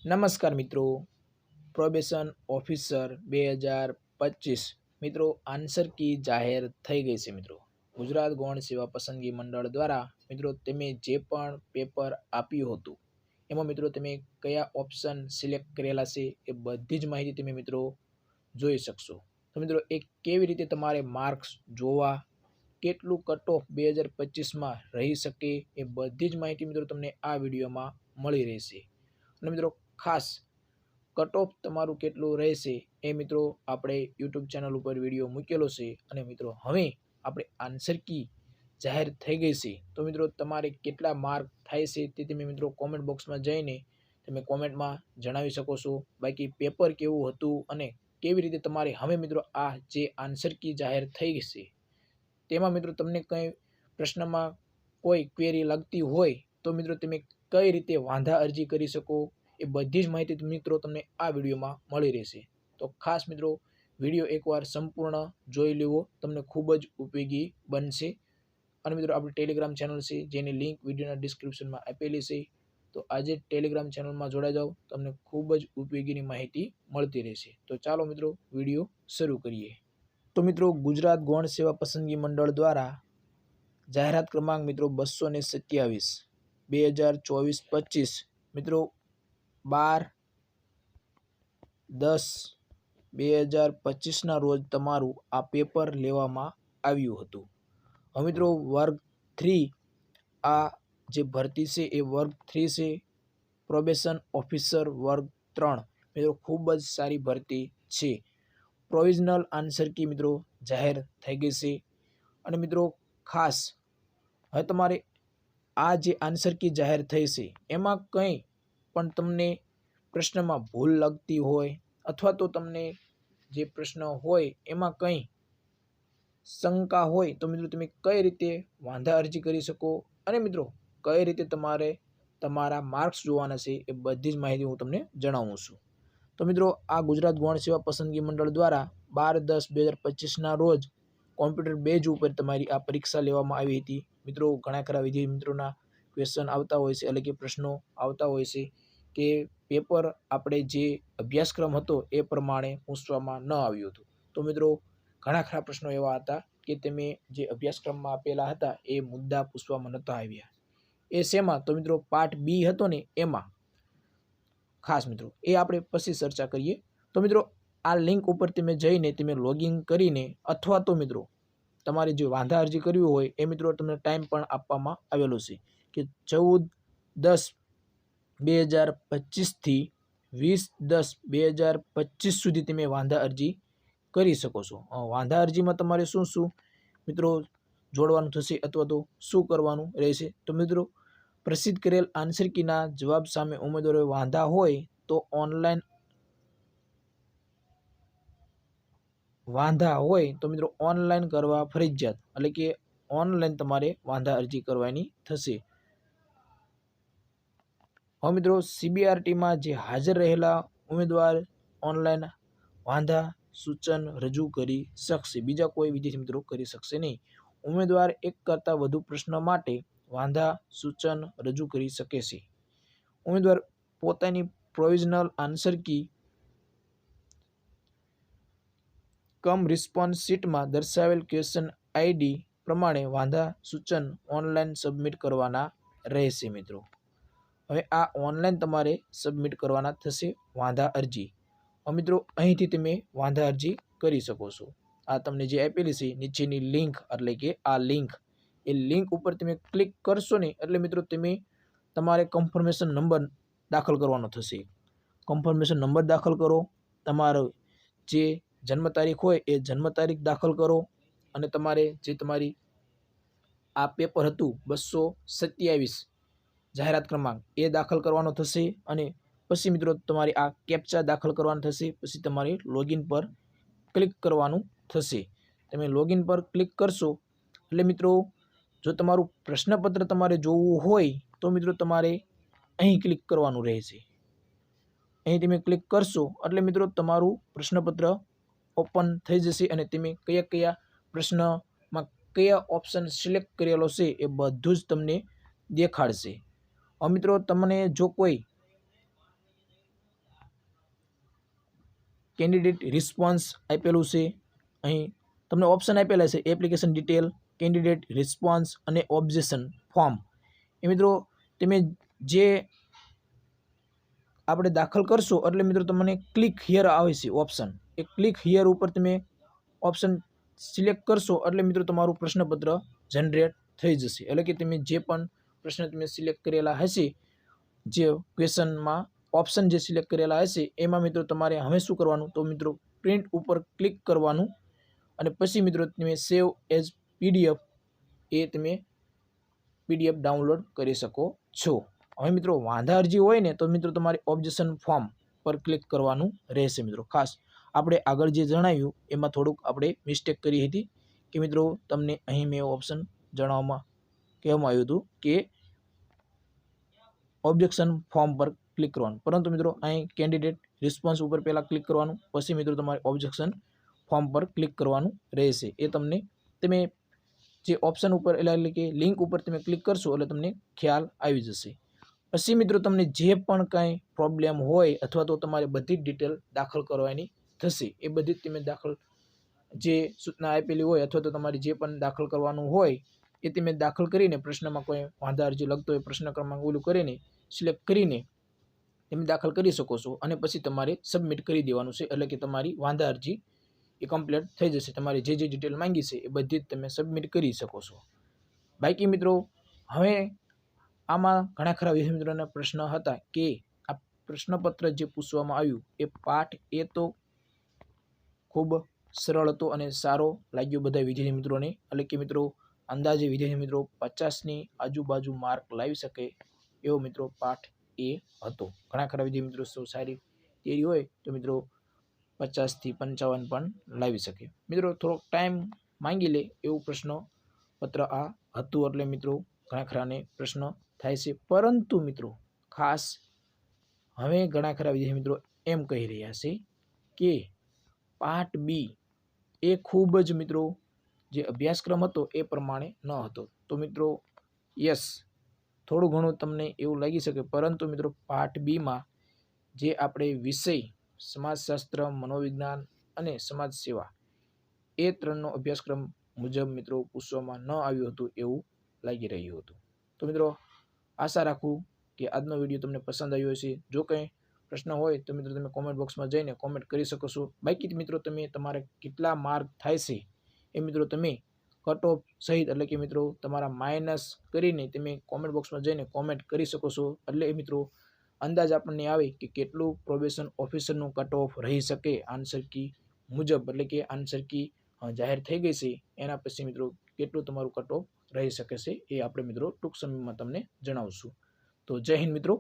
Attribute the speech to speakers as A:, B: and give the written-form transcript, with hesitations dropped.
A: નમસ્કાર મિત્રો, probation officer 2025 મિત્રો આન્સર કી જાહેર થઈ ગઈ છે મિત્રો. ગુજરાત ગૌણ સેવા પસંદગી મંડળ દ્વારા મિત્રો તમે જે પણ પેપર આપ્યું હતું એમાં મિત્રો તમે કયા ઓપ્શન સિલેક્ટ કરેલા છે એ બધી જ માહિતી તમે મિત્રો જોઈ શકશો. તો મિત્રો એ કેવી રીતે તમારે માર્ક્સ જોવા, કેટલું કટ ઓફ 2025માં રહી શકે એ બધી જ માહિતી મિત્રો તમને આ વિડીયોમાં મળી રહેશે. અને મિત્રો ખાસ કટ ઓફ તમારું કેટલું રહેશે એ મિત્રો આપણે યુટ્યુબ ચેનલ ઉપર વિડીયો મૂકેલો છે. અને મિત્રો હવે આપણે આન્સર કી જાહેર થઈ ગઈ છે, તો મિત્રો તમારે કેટલા માર્ક થાય છે તે તમે મિત્રો કોમેન્ટ બોક્સમાં જઈને તમે કોમેન્ટમાં જણાવી શકો છો. બાકી પેપર કેવું હતું અને કેવી રીતે તમારે હવે મિત્રો આ જે આન્સર કી જાહેર થઈ ગઈ છે તેમાં મિત્રો તમને કંઈ પ્રશ્નમાં કોઈ ક્વેરી લાગતી હોય તો મિત્રો તમે કઈ રીતે વાંધા અરજી કરી શકો એ બધી જ માહિતી મિત્રો તમને આ વિડીયોમાં મળી રહેશે. તો ખાસ મિત્રો વિડીયો એકવાર સંપૂર્ણ જોઈ લેવો, તમને ખૂબ જ ઉપયોગી બનશે. અને મિત્રો આપણી ટેલિગ્રામ ચેનલ છે જેની લિંક વિડીયોના ડિસ્ક્રિપ્શનમાં આપેલી છે. તો આજે ટેલિગ્રામ ચેનલમાં જોડાઈ જાઓ, તમને ખૂબ જ ઉપયોગીની માહિતી મળતી રહેશે. તો ચાલો મિત્રો વિડીયો શરૂ કરીએ. તો મિત્રો ગુજરાત ગૌણ સેવા પસંદગી મંડળ દ્વારા જાહેરાત ક્રમાંક મિત્રો 227 2024-25 મિત્રો 12/10/2025ના રોજ તમારું આ પેપર લેવામાં આવ્યું હતું. હવે મિત્રો વર્ગ 3 આ જે ભરતી છે એ વર્ગ 3 છે. પ્રોબેશન ઓફિસર વર્ગ 3 મિત્રો ખૂબ જ સારી ભરતી છે. પ્રોવિઝનલ આન્સર કી મિત્રો જાહેર થઈ ગઈ છે. અને મિત્રો ખાસ હવે તમારે આ જે આન્સર કી જાહેર થઈ છે એમાં કંઈ પણ તમને પ્રશ્નમાં ભૂલ લાગતી હોય અથવા તો તમને જે પ્રશ્ન હોય એમાં કંઈ શંકા હોય તો મિત્રો તમે કઈ રીતે વાંધા અરજી કરી શકો અને મિત્રો કઈ રીતે તમારે તમારા માર્ક્સ જોવાના છે એ બધી જ માહિતી હું તમને જણાવું છું. તો મિત્રો આ ગુજરાત ગૌણ સેવા પસંદગી મંડળ દ્વારા 12/10/2025ના રોજ કોમ્પ્યુટર બેઝ ઉપર તમારી આ પરીક્ષા લેવામાં આવી હતી. મિત્રો ઘણા ખરા વિદ્યાર્થી મિત્રોના ક્વેશ્ચન આવતા હોય છે, એટલે કે પ્રશ્નો આવતા હોય છે કે પેપર આપણે જે અભ્યાસક્રમ હતો એ પ્રમાણે પૂછવામાં ન આવ્યું હતું. તો મિત્રો ઘણા ખરા પ્રશ્નો એવા હતા કે તમે જે અભ્યાસક્રમમાં આપેલા હતા એ મુદ્દા પૂછવામાં નહોતા આવ્યા. એ શેમાં? તો મિત્રો પાર્ટ બી હતો ને એમાં. ખાસ મિત્રો એ આપણે પછી ચર્ચા કરીએ. તો મિત્રો આ લિંક ઉપર તમે જઈને તમે લોગિન કરીને અથવા તો મિત્રો તમારે જે વાંધા અરજી કરવી હોય એ મિત્રો તમને ટાઈમ પણ આપવામાં આવેલો છે કે 14/10/2025થી 20/10/2025 સુધી તમે વાંધા અરજી કરી શકો છો. વાંધા અરજીમાં તમારે શું શું મિત્રો જોડવાનું થશે અથવા તો શું કરવાનું રહેશે? તો મિત્રો પ્રસિદ્ધ કરેલ આન્સર કીના જવાબ સામે ઉમેદવારોએ વાંધા હોય તો ઓનલાઈન કરવા ફરજિયાત, એટલે કે ઓનલાઈન તમારે વાંધા અરજી કરવાની થશે. હવે મિત્રો CBRTમાં જે હાજર રહેલા ઉમેદવાર ઓનલાઈન વાંધા સૂચન રજૂ કરી શકશે, બીજા કોઈ વિદ્યાર્થી મિત્રો કરી શકશે નહીં. ઉમેદવાર એક કરતાં વધુ પ્રશ્ન માટે વાંધા સૂચન રજૂ કરી શકે છે. ઉમેદવાર પોતાની પ્રોવિઝનલ આન્સર કી કમ રિસ્પોન્સ શીટમાં દર્શાવેલ ક્વેશ્ચન આઈડી પ્રમાણે વાંધા સૂચન ઓનલાઈન સબમિટ કરવાના રહેશે. મિત્રો હવે આ ઓનલાઈન તમારે સબમિટ કરવાના થશે વાંધા અરજી. મિત્રો અહીંથી તમે વાંધા અરજી કરી શકો છો. આ તમને જે આપેલી છે નીચેની લિંક, એટલે કે આ લિંક, એ લિંક ઉપર તમે ક્લિક કરશો ને એટલે મિત્રો તમે તમારે કન્ફર્મેશન નંબર દાખલ કરવાનો થશે. કન્ફર્મેશન નંબર દાખલ કરો, તમારો જે જન્મ તારીખ હોય એ જન્મ તારીખ દાખલ કરો અને તમારે જે તમારી આ પેપર હતું 227 જાહેરાત ક્રમાંક એ દાખલ કરવાનો થશે. અને પછી મિત્રો તમારે આ કેપ્ચા દાખલ કરવાનું થશે. પછી તમારે લોગિન પર ક્લિક કરવાનું થશે. તમે લોગિન પર ક્લિક કરશો એટલે મિત્રો જો તમારું પ્રશ્નપત્ર તમારે જોવું હોય તો મિત્રો તમારે અહીં ક્લિક કરવાનું રહેશે. અહીં તમે ક્લિક કરશો એટલે મિત્રો તમારું પ્રશ્નપત્ર ઓપન થઈ જશે અને તમે કયા કયા પ્રશ્નમાં કયા ઓપ્શન સિલેક્ટ કરેલો છે એ બધું જ તમને દેખાડશે. મિત્રો તમને જો કોઈ કેન્ડિડેટ રિસ્પોન્સ આપેલું છે, અહીં તમને ઓપ્શન આપેલા છે એપ્લિકેશન ડિટેલ, કેન્ડિડેટ રિસ્પોન્સ અને ઓબ્જેક્શન ફોર્મ. એ મિત્રો તમે જે આપણે દાખલ કરશો એટલે મિત્રો તમને ક્લિક હિયર આવે છે ઓપ્શન, એ ક્લિક હિયર ઉપર તમે ઓપ્શન સિલેક્ટ કરશો એટલે મિત્રો તમારું પ્રશ્નપત્ર જનરેટ થઈ જશે. એટલે કે તમે જે પણ પ્રશ્ન તમે સિલેક્ટ કરેલા હશે, જે ક્વેશ્ચનમાં ઓપ્શન જે સિલેક્ટ કરેલા હશે એમાં મિત્રો તમારે હવે શું કરવાનું, તો મિત્રો પ્રિન્ટ ઉપર ક્લિક કરવાનું અને પછી મિત્રો તમે સેવ એઝ PDF એ તમે PDF ડાઉનલોડ કરી શકો છો. હવે મિત્રો વાંધા અરજી હોય ને તો મિત્રો તમારે ઓબ્જેક્શન ફોર્મ પર ક્લિક કરવાનું રહેશે. મિત્રો ખાસ આપણે આગળ જે જણાવ્યું એમાં થોડુંક આપણે મિસ્ટેક કરી હતી કે મિત્રો તમને અહીં મેં ઓપ્શન જણાવવામાં કહેવામાં આવ્યું હતું કે ઓબ્જેક્શન ફોર્મ પર ક્લિક કરવાનું, પરંતુ મિત્રો અહીં કેન્ડિડેટ રિસ્પોન્સ ઉપર પહેલાં ક્લિક કરવાનું, પછી મિત્રો તમારે ઓબ્જેક્શન ફોર્મ પર ક્લિક કરવાનું રહેશે. એ તમને તમે જે ઓપ્શન ઉપર એટલે કે લિંક ઉપર તમે ક્લિક કરશો એટલે તમને ખ્યાલ આવી જશે. પછી મિત્રો તમને જે પણ કાંઈ પ્રોબ્લેમ હોય અથવા તો તમારે બધી જ ડિટેલ દાખલ કરવાની થશે, એ બધી જ તમે દાખલ જે સૂચના આપેલી હોય અથવા તો તમારે જે પણ દાખલ કરવાનું હોય એ તમે દાખલ કરીને પ્રશ્નમાં કોઈ વાંધા અરજી લગતો હોય પ્રશ્ન ક્રમાંક ઓલું કરીને સિલેક્ટ કરીને તમે દાખલ કરી શકો છો અને પછી તમારે સબમિટ કરી દેવાનું છે. એટલે કે તમારી વાંધા અરજી એ કમ્પ્લીટ થઈ જશે. તમારી જે ડિટેલ માંગી છે એ બધી જ તમે સબમિટ કરી શકો છો. બાકી મિત્રો હવે આમાં ઘણા ખરા વિદ્યાર્થી મિત્રોના પ્રશ્ન હતા કે આ પ્રશ્નપત્ર જે પૂછવામાં આવ્યું એ પાઠ એ તો ખૂબ સરળ હતો અને સારો લાગ્યો બધા વિદ્યાર્થી મિત્રોને. એટલે કે મિત્રો અંદાજે વિદ્યાર્થી મિત્રો 50ની આજુબાજુ માર્ક લાવી શકે એવો મિત્રો પાઠ એ હતો. ઘણા ખરા વિદ્યાર્થી મિત્રો સારી તૈયારી હોય તો મિત્રો 50 થી 55 પણ લાવી શકે. મિત્રો થોડોક ટાઈમ માંગી લે એવું પ્રશ્નપત્ર આ હતું, એટલે મિત્રો ઘણા ખરાને પ્રશ્ન થાય છે. પરંતુ મિત્રો ખાસ હવે ઘણા ખરા વિદ્યાર્થી મિત્રો એમ કહી રહ્યા છે કે પાર્ટ બી એ ખૂબ જ મિત્રો જે અભ્યાસક્રમ હતો એ પ્રમાણે ન હતો. તો મિત્રો યસ, થોડું ઘણું તમને એવું લાગી શકે, પરંતુ મિત્રો પાર્ટ બીમાં જે આપણે વિષય સમાજશાસ્ત્ર, મનોવિજ્ઞાન અને સમાજ સેવા એ ત્રણનો અભ્યાસક્રમ મુજબ મિત્રો પૂછવામાં ન આવ્યું હતું એવું લાગી રહ્યું હતું. તો મિત્રો આશા રાખું કે આજનો વિડીયો તમને પસંદ આવ્યો હશે. જો કંઈ પ્રશ્ન હોય તો મિત્રો તમે કોમેન્ટ બોક્સમાં જઈને કોમેન્ટ કરી શકો છો. બાકી મિત્રો તમે તમારા કેટલા માર્ક થાય છે એ મિત્રો તમે કટ ઓફ સહિત એટલે કે મિત્રો તમારા માઇનસ કરીને તમે કોમેન્ટ બોક્સમાં જઈને કોમેન્ટ કરી શકો છો. એટલે એ મિત્રો અંદાજ આપણને આવે કે કેટલું પ્રોબેશન ઓફિસરનું કટ ઓફ રહી શકે આન્સર કી મુજબ, એટલે કે આન્સર કી જાહેર થઈ ગઈ છે એના પછી મિત્રો કેટલું તમારું કટ ઓફ રહી શકે છે એ આપણે મિત્રો ટૂંક સમયમાં તમને જણાવશું. તો જય હિન્દ મિત્રો.